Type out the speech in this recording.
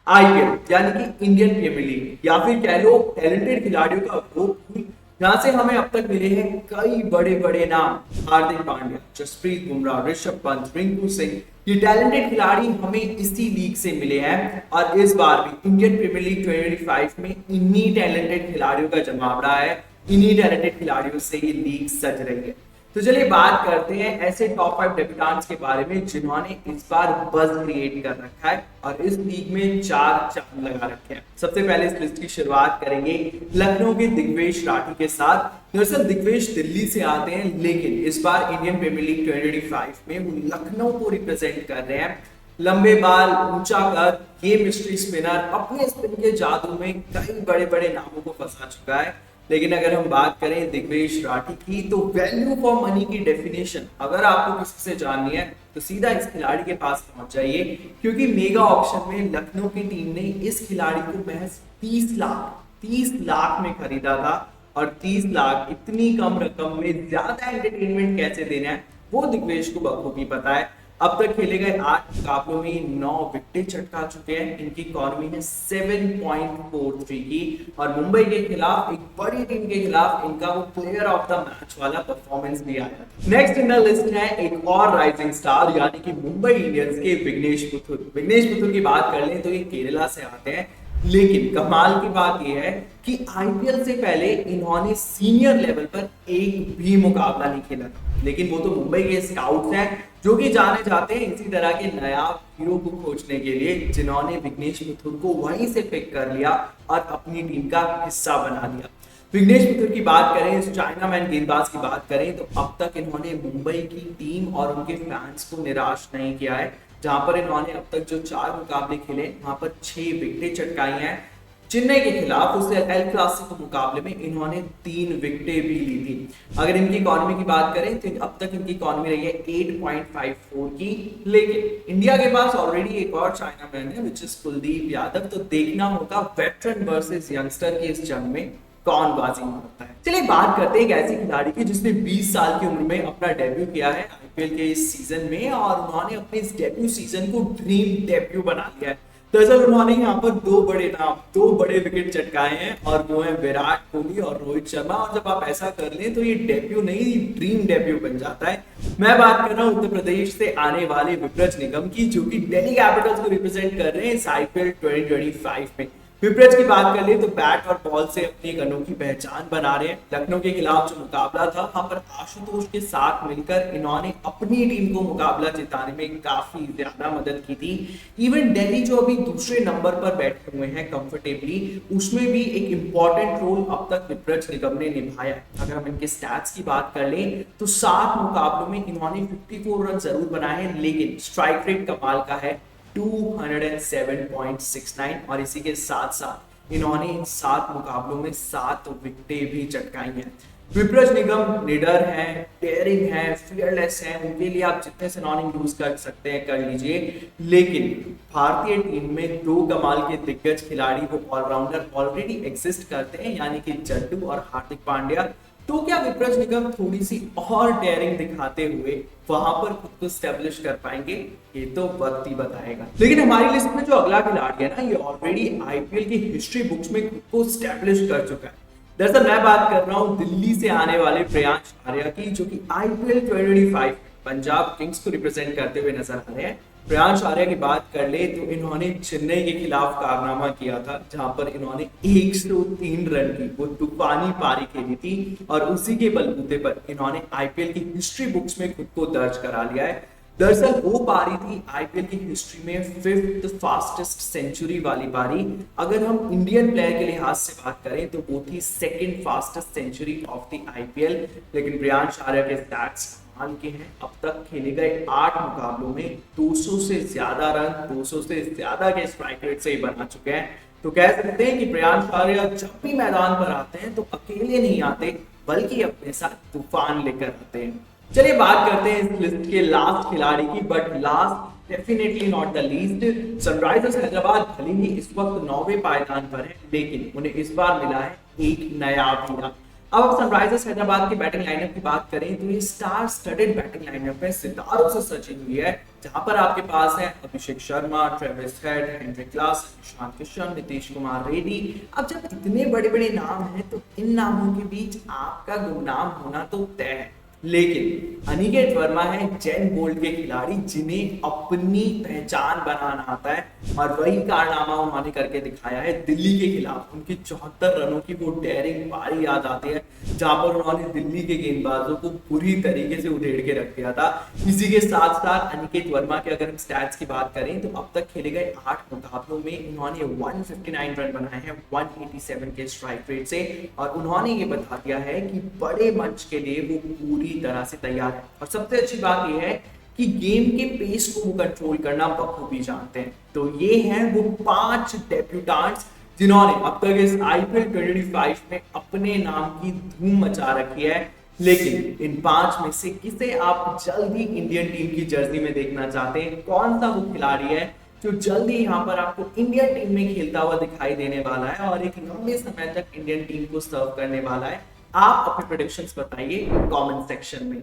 IPL यानी कि Indian premiere league या फिर कह लो टैलेंटेड खिलाड़ियों का वो पूल जहां से हमें अब तक मिले हैं कई बड़े बड़े नाम। हार्दिक पांड्या, जसप्रीत बुमराह, ऋषभ पंत, रिंकू सिंह, ये टैलेंटेड खिलाड़ी हमें इसी लीग से मिले हैं और इस बार भी इंडियन प्रीमियर लीग 2025 में इन्हीं टैलेंटेड खिलाड़ियों का जमावड़ा है। इन्हीं टैलेंटेड खिलाड़ियों से ये लीग सज रही है। तो चलिए बात करते हैं ऐसे टॉप 5 डेब्यूटेंट्स के बारे में जिन्होंने इस बार बज़ क्रिएट कर रखा है और इस लीग में 4 चांद लगा रखे हैं। सबसे पहले इस लिस्ट की शुरुआत करेंगे लखनऊ के दिग्वेश राठी के साथ। दरअसल दिग्वेश दिल्ली से आते हैं, लेकिन इस बार इंडियन प्रीमियर लीग 2025 में वो लखनऊ को रिप्रेजेंट कर रहे हैं। लंबे बाल, ऊंचा कद, ये मिस्ट्री स्पिनर अपने स्पिन के जादू में कई बड़े बड़े नामों को फंसा चुका है। लेकिन अगर हम बात करें दिग्वेश राठी की, तो वैल्यू फॉर मनी की डेफिनेशन अगर आपको किसी से जाननी है तो सीधा इस खिलाड़ी के पास पहुंच जाइए, क्योंकि मेगा ऑक्शन में लखनऊ की टीम ने इस खिलाड़ी को महज 30 लाख में खरीदा था। और 30 लाख इतनी कम रकम में ज्यादा एंटरटेनमेंट कैसे देना है वो दिग्वेश को बखूबी पता है। अब तक खेले गए 8 मुकाबलों में 9 विकेट चटका चुके हैं। इनकी इकॉनमी है 7.43 की और मुंबई के खिलाफ एक बड़ी टीम के खिलाफ इनका वो प्लेयर ऑफ द मैच वाला परफॉर्मेंस भी आया था। नेक्स्ट इन द लिस्ट है एक और राइजिंग स्टार यानी कि मुंबई इंडियंस के विघ्नेश पुथुर। विघ्नेश पुथुर की बात कर लें तो ये केरला से आते हैं, लेकिन कमाल की बात यह है कि आईपीएल से पहले इन्होंने सीनियर लेवल पर एक भी मुकाबला नहीं खेला था। लेकिन वो तो मुंबई के स्काउट्स हैं जो कि जाने जाते हैं इसी तरह के नायाब हीरो को खोजने के लिए, जिन्होंने विघ्नेश पुथुर को वहीं से पिक कर लिया और अपनी टीम का हिस्सा बना लिया। विघ्नेश पुथुर की बात करें, इस चाइना मैन गेंदबाज की बात करें तो अब तक इन्होंने मुंबई की टीम और उनके फैंस को निराश नहीं किया है। जहां पर इन्होंने अब तक जो 4 मुकाबले खेले वहां पर 6 विकेटें चटकाई हैं। चेन्नई के खिलाफ उस एल क्लासिको मुकाबले में इन्होंने 3 विकेटें भी ली थी। अगर इनकी इकॉनमी की बात करें तो अब तक इनकी इकॉनमी रही है 8.54 की। लेकिन इंडिया के पास ऑलरेडी एक और चाइना मैन है विच इज कुलदीप यादव। तो देखना होगा वेटरन वर्सेस यंगस्टर की इस जंग में कौन बाजी मारता है। चलिए बात करते हैं एक ऐसी खिलाड़ी की जिसने 20 साल की उम्र में अपना डेब्यू किया है आईपीएल के इस सीजन में और उन्होंने अपने इस डेब्यू सीजन को ड्रीम डेब्यू बना लिया है। दरअसल उन्होंने यहाँ पर 2 बड़े विकेट चटकाए हैं और वो है विराट कोहली और रोहित शर्मा। और जब आप ऐसा कर लें तो ये डेब्यू नहीं ड्रीम डेब्यू बन जाता है। मैं बात कर रहा हूँ उत्तर प्रदेश से आने वाले विप्रज निगम की, जो कि दिल्ली कैपिटल्स को रिप्रेजेंट कर रहे हैं इस आईपीएल 2025 में। विपरीत की बात कर ले तो बैट और बॉल से अपनी एक अनोखी पहचान बना रहे हैं। लखनऊ के खिलाफ जो मुकाबला था वहां पर आशुतोष के साथ मिलकर इन्होंने अपनी टीम को मुकाबला जिताने में काफी ज्यादा मदद की थी। इवन दिल्ली जो अभी दूसरे नंबर पर बैठे हुए हैं कंफर्टेबली, उसमें भी एक इंपॉर्टेंट रोल अब तक विपरीत निगम ने निभाया। अगर हम इनके स्टैट्स की बात कर लें तो 7 मुकाबलों में इन्होंने 54 रन जरूर बनाए हैं, लेकिन स्ट्राइक रेट कमाल का है 207.69 और इसी के साथ साथ इन्होंने इन 7 मुकाबलों में 7 विकेटें भी चटकाई हैं। विपरीत निगम निडर हैं, डेयरिंग हैं, फियरलेस हैं, उनके लिए आप जितने सिनोनिम यूज कर सकते हैं कर लीजिए। लेकिन भारतीय टीम में 2 कमाल के दिग्गज खिलाड़ी वो ऑलराउंडर ऑलरेडी एग्जिस्ट करते हैं यानी कि जड्डू और हार्दिक पांड्या। तो क्या विपरीत निगम थोड़ी सी और डेयरिंग दिखाते हुए वहां पर खुद को स्टैब्लिश कर पाएंगे, ये तो वक्त ही बताएगा। लेकिन हमारी लिस्ट में जो अगला खिलाड़ी है ना, ये ऑलरेडी आईपीएल की हिस्ट्री बुक्स में खुद को स्टैब्लिश कर चुका है। दरअसल मैं बात कर रहा हूं दिल्ली से आने वाले प्रियांश आर्या की, जो कि आईपीएल 2025 पंजाब किंग्स को रिप्रेजेंट करते हुए नजर आ रहे हैं। प्रियांश आर्या की बात कर ले तो इन्होंने चेन्नई के खिलाफ कारनामा किया था, जहां पर इन्होंने 103 रन की वो तूफानी पारी खेली थी और उसी के बलबूते पर इन्होंने आईपीएल की हिस्ट्री बुक्स में खुद को दर्ज करा लिया है। दरअसल वो पारी थी आईपीएल की हिस्ट्री में 5th फास्टेस्ट सेंचुरी वाली पारी। अगर हम इंडियन प्लेयर के लिहाज से बात करें तो वो थी 2nd fastest century of the IPL. लेकिन प्रियांश आर्या के स्टैट्स के हैं, अब तक खेले गए 8 मुकाबलों में 200 से ज्यादा रन, 200 से ज्यादा के स्ट्राइक रेट से ही बना चुके हैं। तो कह सकते हैं कि प्रियांश आर्या जब भी मैदान पर आते हैं तो अकेले नहीं आते, बल्कि अपने साथ तूफान लेकर आते हैं। चलिए बात करते हैं इस लिस्ट के लास्ट खिलाड़ी की, but last definitely not the least. Sunrisers Hyderabad भले ही इस वक्त 9वें पायदान पर है, लेकिन उन्हें इस बार मिला है एक नया हीरा। अब सनराइजर्स हैदराबाद की बैटिंग लाइनअप की बात करें तो ये स्टार स्टडेड बैटिंग लाइनअप है, सितारों से सजी हुई है, जहां पर आपके पास है Abhishek Sharma, Travis Head, Heinrich Klaasen, Ishan Kishan, Nitish Kumar Reddy. अब जब इतने बड़े बड़े नाम हैं तो इन नामों के बीच आपका गुमनाम होना तो तय है। लेकिन अनिकेत वर्मा है जेन बोल्ट के खिलाड़ी जिन्हें अपनी पहचान बनाना आता है, और वही कारनामा उन्होंने करके दिखाया है दिल्ली के खिलाफ। उनकी 74 रनों की वो डेयरिंग पारी याद आती है जहां पर उन्होंने दिल्ली के गेंदबाजों को पूरी तरीके से उधेड़ के रख दिया था। इसी के साथ साथ अनिकेत वर्मा के अगर हम स्टैट्स की बात करें तो अब तक खेले गए 8 मुकाबलों में उन्होंने 159 रन बनाए हैं 187 के स्ट्राइक रेट से, और उन्होंने ये बता दिया है कि बड़े मंच के लिए वो पूरी तरह से तैयार है। और सबसे अच्छी बात यह है कि गेम के पेस को वो कंट्रोल करना बखूबी जानते हैं। तो ये हैं वो 5 डेब्यूटेंट्स जिन्होंने अब तक इस IPL 2025 में अपने नाम की धूम मचा रखी है। लेकिन इन 5 में से किसे आप जल्दी इंडियन टीम की जर्सी में देखना चाहते हैं? कौन सा वो खिलाड़ी है जो जल्दी यहाँ पर आपको इंडियन टीम में खेलता हुआ दिखाई देने वाला है और एक लंबे समय तक इंडियन टीम को सर्व करने वाला है? आप अपने प्रेडिक्शंस बताइए कमेंट सेक्शन में।